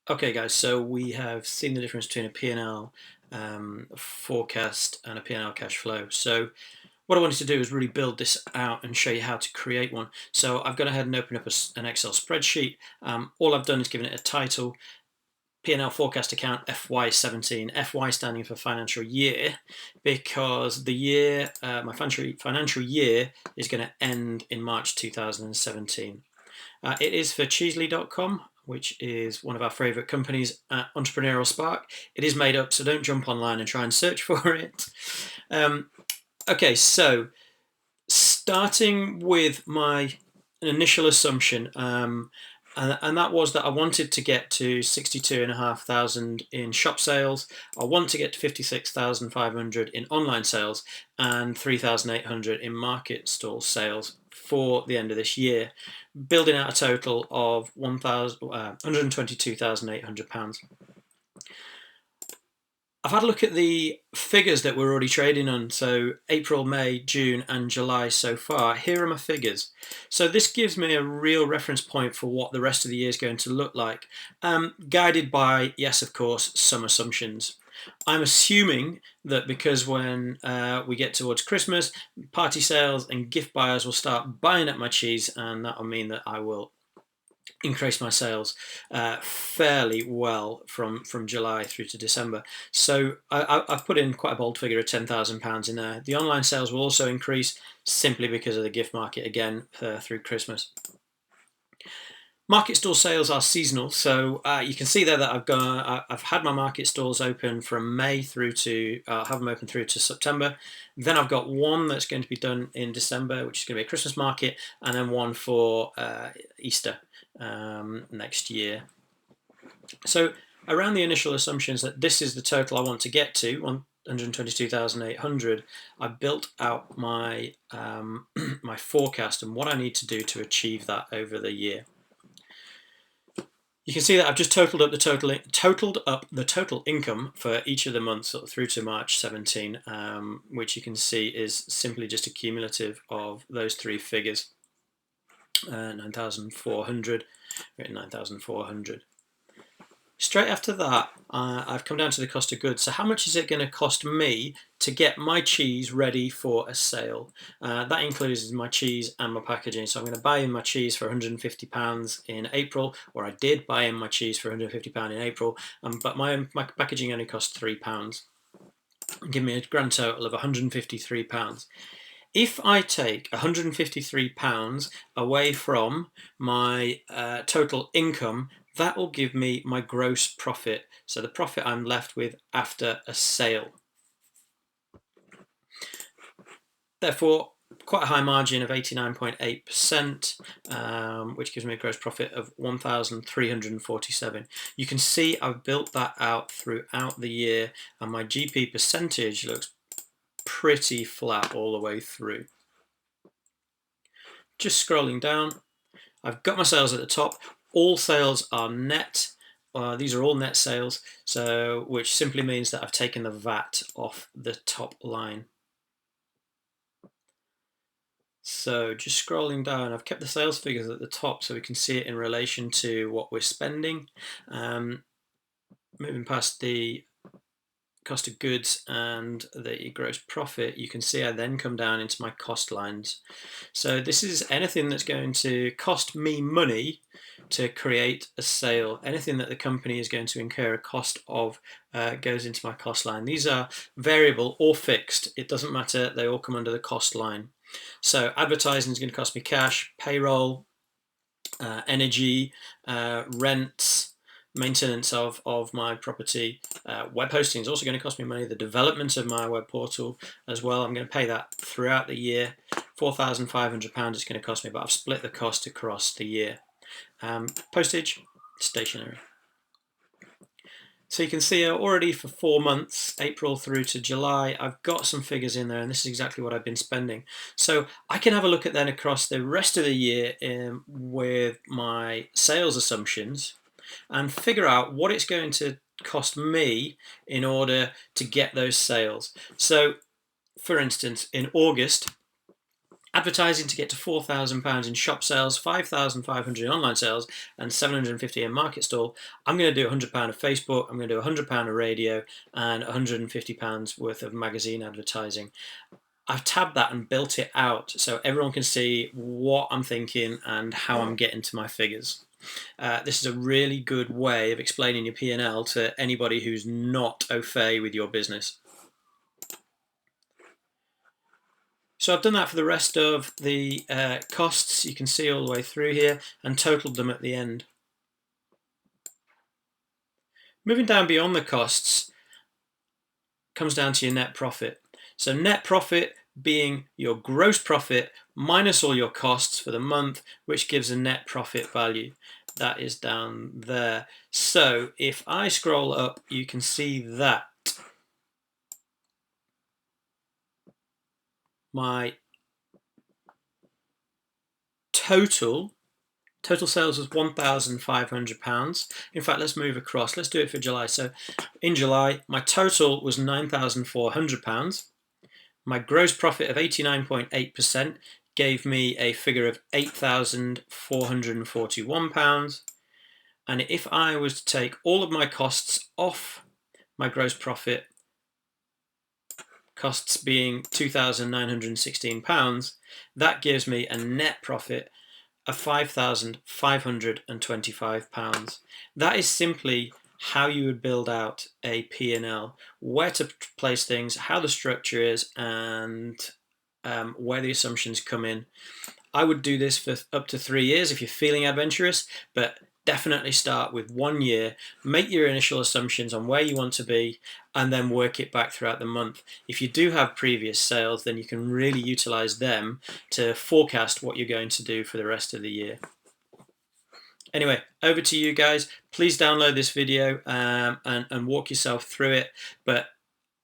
Okay, guys, so we have seen the difference between a P&L forecast and a P&L cash flow. So what I wanted to do is really build this out and show you how to create one. So I've gone ahead and opened up an Excel spreadsheet. All I've done is given it a title, P&L forecast account FY17, FY standing for financial year, because the year, my financial year is going to end in March 2017. It is for Cheesley.com, which is one of our favorite companies at Entrepreneurial Spark. It is made up, so don't jump online and try and search for it. Okay, so starting with my initial assumption, and that was that I wanted to get to 62,500 in shop sales. I want to get to 56,500 in online sales and 3,800 in market stall sales for the end of this year, building out a total of £122,800. I've had a look at the figures that we're already trading on, so April, May, June and July so far. Here are my figures. So this gives me a real reference point for what the rest of the year is going to look like, guided by, yes, of course, some assumptions. I'm assuming that because when we get towards Christmas, party sales and gift buyers will start buying up my cheese, and that will mean that I will increase my sales fairly well from July through to December. So I've put in quite a bold figure of £10,000 in there. The online sales will also increase simply because of the gift market again through Christmas. Market stall sales are seasonal, so you can see there that I've had my market stalls open from May through to have them open through to September. Then I've got one that's going to be done in December, which is going to be a Christmas market, and then one for Easter next year. So around the initial assumptions that this is the total I want to get to, 122,800, I built out my my forecast and what I need to do to achieve that over the year. You can see that I've just totaled up the total income for each of the months through to March 17, which you can see is simply just a cumulative of those three figures. 9,400, 9,400. Straight after that, I've come down to the cost of goods. So how much is it going to cost me to get my cheese ready for a sale? That includes my cheese and my packaging. So I'm going to buy in my cheese for £150 in April, or I did buy in my cheese for £150 in April, but my packaging only cost £3. Give me a grand total of £153. If I take £153 away from my total income, that will give me my gross profit. So the profit I'm left with after a sale. Therefore, quite a high margin of 89.8%, which gives me a gross profit of 1,347. You can see I've built that out throughout the year, and my GP percentage looks pretty flat all the way through. Just scrolling down, I've got my sales at the top. All sales are net. These are all net sales, so which simply means that I've taken the VAT off the top line. So just scrolling down, I've kept the sales figures at the top so we can see it in relation to what we're spending. Moving past the cost of goods and the gross profit, you can see I then come down into my cost lines. So this is anything that's going to cost me money to create a sale. Anything that the company is going to incur a cost of goes into my cost line. These are variable or fixed. It doesn't matter. They all come under the cost line. So advertising is going to cost me cash, payroll, energy, rents, maintenance of my property. Web hosting is also going to cost me money. The development of my web portal as well. I'm going to pay that throughout the year. £4,500 it's going to cost me, but I've split the cost across the year. Postage, stationery. So you can see already for 4 months, April through to July, I've got some figures in there, and this is exactly what I've been spending. So I can have a look at then across the rest of the year with my sales assumptions and figure out what it's going to cost me in order to get those sales. So for instance, in August, advertising to get to £4,000 in shop sales, 5,500 in online sales, and 750 in market stall. I'm going to do £100 of Facebook, I'm going to do £100 of radio, and £150 worth of magazine advertising. I've tabbed that and built it out so everyone can see what I'm thinking and how I'm getting to my figures. This is a really good way of explaining your P&L to anybody who's not au fait with your business. So I've done that for the rest of the costs. You can see all the way through here and totaled them at the end. Moving down beyond the costs comes down to your net profit. So net profit being your gross profit minus all your costs for the month, which gives a net profit value. That is down there. So if I scroll up, you can see that my total sales was £1,500. In fact, let's move across. Let's do it for July. So in July, my total was £9,400. My gross profit of 89.8% gave me a figure of £8,441. And if I was to take all of my costs off my gross profit, costs being £2,916, that gives me a net profit of £5,525. That is simply how you would build out a P&L, where to place things, how the structure is, and where the assumptions come in. I would do this for up to 3 years if you're feeling adventurous, but definitely start with 1 year, make your initial assumptions on where you want to be, and then work it back throughout the month. If you do have previous sales, then you can really utilize them to forecast what you're going to do for the rest of the year. Anyway, over to you guys. Please download this video and walk yourself through it. But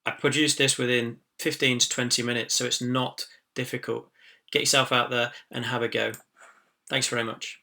I produced this within 15 to 20 minutes, so it's not difficult. Get yourself out there and have a go. Thanks very much.